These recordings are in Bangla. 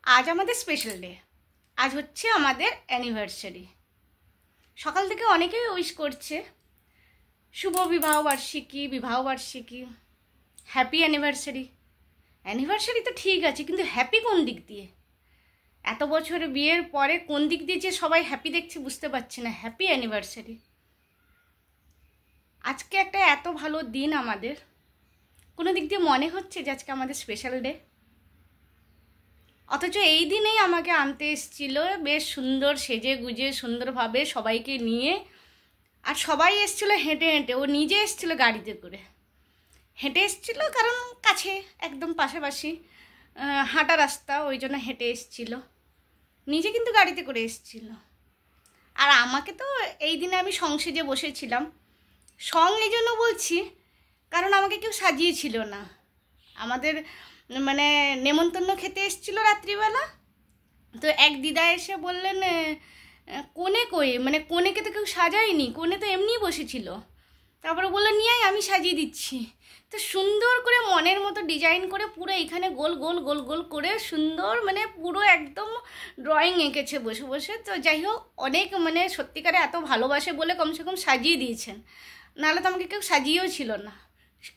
আজ আমাদের স্পেশাল ডে। আজ হচ্ছে আমাদের অ্যানিভার্সারি। সকাল থেকে অনেকেই উইশ করছে শুভ বিবাহবার্ষিকী, হ্যাপি অ্যানিভার্সারি। অ্যানিভার্সারি তো ঠিক আছে, কিন্তু হ্যাপি কোন দিক দিয়ে? এত বছর বিয়ের পরে কোন দিক দিয়ে যে সবাই হ্যাপি দেখছে বুঝতে পারছি না। Happy anniversary. আজকে একটা এত ভালো দিন আমাদের, কোনো দিক দিয়ে মনে হচ্ছে যে আজকে আমাদের স্পেশাল ডে। অথচ এই দিনেই আমাকে আনতে এসেছিল বেশ সুন্দর সেজে গুজে সুন্দরভাবে সবাইকে নিয়ে। আর সবাই এসেছিলো হেঁটে হেঁটে, ও নিজে এসেছিলো গাড়িতে করে। হেঁটে এসেছিলো কারণ কাছে, একদম পাশাপাশি হাঁটা রাস্তা, ওই জন্য হেঁটে এসেছিলো। নিজে কিন্তু গাড়িতে করে এসেছিলো। আর আমাকে তো এই দিনে আমি সেজে বসেছিলাম। এই জন্য বলছি কারণ আমাকে কেউ সাজিয়েছিল না। আমাদের মানে নেমন্তন্ন খেতে এসেছিলো রাত্রিবেলা। তো এক দিদা এসে বললেন কোনে মানে কোনেকে তো কেউ সাজায়নি, কোনে তো এমনিই বসেছিল। তারপরে বললো নিয়ে আমি সাজিয়ে দিচ্ছি। তো সুন্দর করে মনের মতো ডিজাইন করে পুরো এইখানে গোল গোল গোল গোল করে সুন্দর মানে পুরো একদম ড্রয়িং এঁকেছে বসে বসে। তো যাই হোক, অনেক মানে সত্যিকারে এত ভালোবাসে বলে কমসে কম সাজিয়ে দিয়েছেন, নাহলে তো আমাকে কেউ সাজিয়েও ছিল না।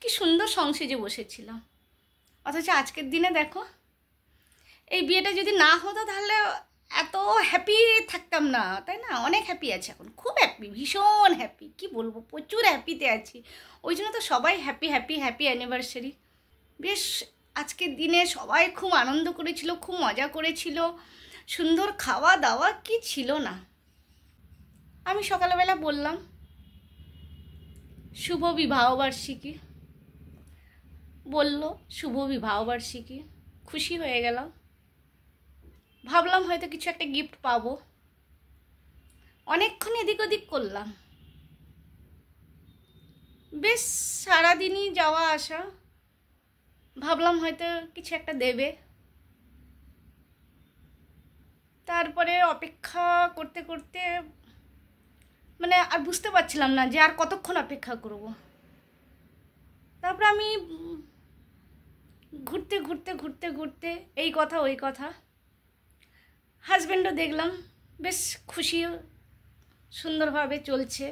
কি সুন্দর সেজে বসেছিলাম। অথচ আজকের দিনে দেখো, এই বিয়েটা যদি না হতো তাহলে এত হ্যাপি থাকতাম না, তাই না? অনেক হ্যাপি আছে এখন, খুব হ্যাপি, ভীষণ হ্যাপি, কি বলবো, প্রচুর হ্যাপিতে আছি। ওই জন্য তো সবাই হ্যাপি হ্যাপি হ্যাপি অ্যানিভার্সারি। বেশ আজকের দিনে সবাই খুব আনন্দ করেছিল, খুব মজা করেছিল, সুন্দর খাওয়া দাওয়া কি ছিল না। আমি সকালবেলা বললাম শুভ বিবাহবার্ষিকী, বলল শুভ বিবাহবার্ষিকী, খুশি হয়ে গেলাম। ভাবলাম হয়তো কিছু একটা গিফট পাবো। অনেকক্ষণ এদিক ওদিক করলাম, বেশ সারাদিনই যাওয়া আসা, ভাবলাম হয়তো কিছু একটা দেবে। তারপরে অপেক্ষা করতে করতে মানে আর বুঝতে পারছিলাম না যে আর কতক্ষণ অপেক্ষা করব। তারপরে আমি ঘুরতে ঘুরতে ঘুরতে ঘুরতে এই কথা ওই কথা, হাজব্যান্ডও দেখলাম বেশ খুশি, সুন্দরভাবে চলছে।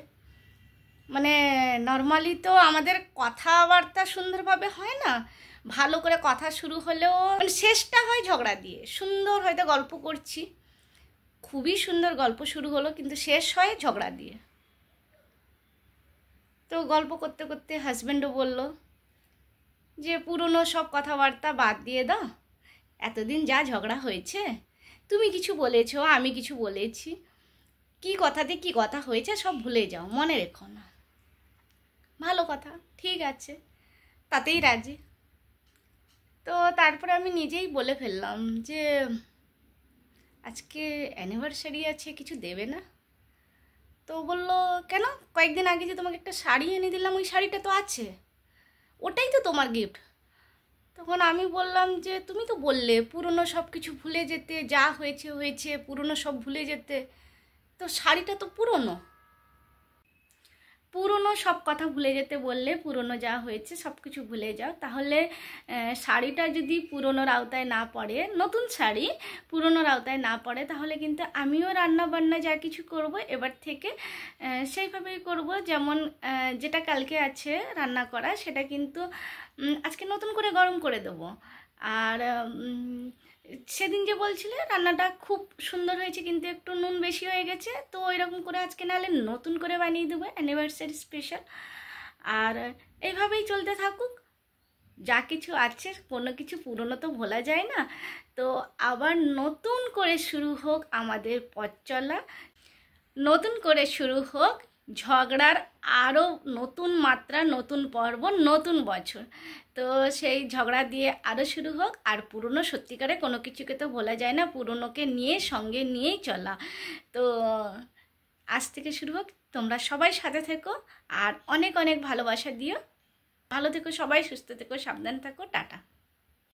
মানে নর্মালি তো আমাদের কথাবার্তা সুন্দরভাবে হয় না, ভালো করে কথা শুরু হলেও মানে শেষটা হয় ঝগড়া দিয়ে। সুন্দর হয়তো গল্প করছি, খুবই সুন্দর গল্প শুরু হলো, কিন্তু শেষ হয় ঝগড়া দিয়ে। তো গল্প করতে করতে হাজব্যান্ডও বলল যে পুরনো সব কথাবার্তা বাদ দিয়ে দাও, এতদিন যা ঝগড়া হয়েছে, তুমি কিছু বলেছো আমি কিছু বলেছি, কি কথাতে কি কথা হয়েছে সব ভুলে যাও, মনে রেখো না। ভালো কথা, ঠিক আছে, তাতেই রাজি। তো তারপরে আমি নিজেই বলে ফেললাম যে আজকে অ্যানিভার্সারি আছে, কিছু দেবে না? তো বলল কেন, কয়েকদিন আগে যে তোমাকে একটা শাড়ি এনে দিলাম ওই শাড়িটা তো আছে, ওটাই তো তোমার গিফট। তখন আমি বললাম যে তুমি তো বললে পুরনো সব কিছু ভুলে যেতে, যা হয়েছে হয়েছে, পুরনো সব ভুলে যেতে। তো শাড়িটা তো পুরনো সব কথা ভুলে যেতে বললে, পুরনো যা হয়েছে সব কিছু ভুলে যাও। তাহলে শাড়িটা যদি পুরনোর আওতায় না পড়ে, নতুন শাড়ি পুরনোর আওতায় না পড়ে, তাহলে কিন্তু আমিও রান্না বান্না যা কিছু করব এবার থেকে সেইভাবেই করব। যেমন যেটা কালকে আছে রান্না করা, সেটা কিন্তু আজকে নতুন করে গরম করে দেবো। আর সেদিন যে বলছিলে রান্নাটা খুব সুন্দর হয়েছে কিন্তু একটু নুন বেশি হয়ে গেছে, তো ওইরকম করে আজকে নাহলে নতুন করে বানিয়ে দেবো অ্যানিভার্সারি স্পেশাল। আর এইভাবেই চলতে থাকুক। যা কিছু আছে, কোনো কিছু পুরনো তো ভোলা যায় না। তো আবার নতুন করে শুরু হোক আমাদের পথ চলা, নতুন করে শুরু হোক ঝগড়ার আরও নতুন মাত্রা, নতুন পর্ব, নতুন বছর। তো সেই ঝগড়া দিয়ে আরও শুরু হোক। আর পুরনো সত্যিকারে কোনো কিছুকে তো ভোলা যায় না, পুরনোকে নিয়ে সঙ্গে নিয়েই চলা। তো আজ থেকে শুরু হোক। তোমরা সবাই সাথে থেকো আর অনেক অনেক ভালোবাসা দিও। ভালো থেকো সবাই, সুস্থ থেকো, সাবধান থাকো, টাটা।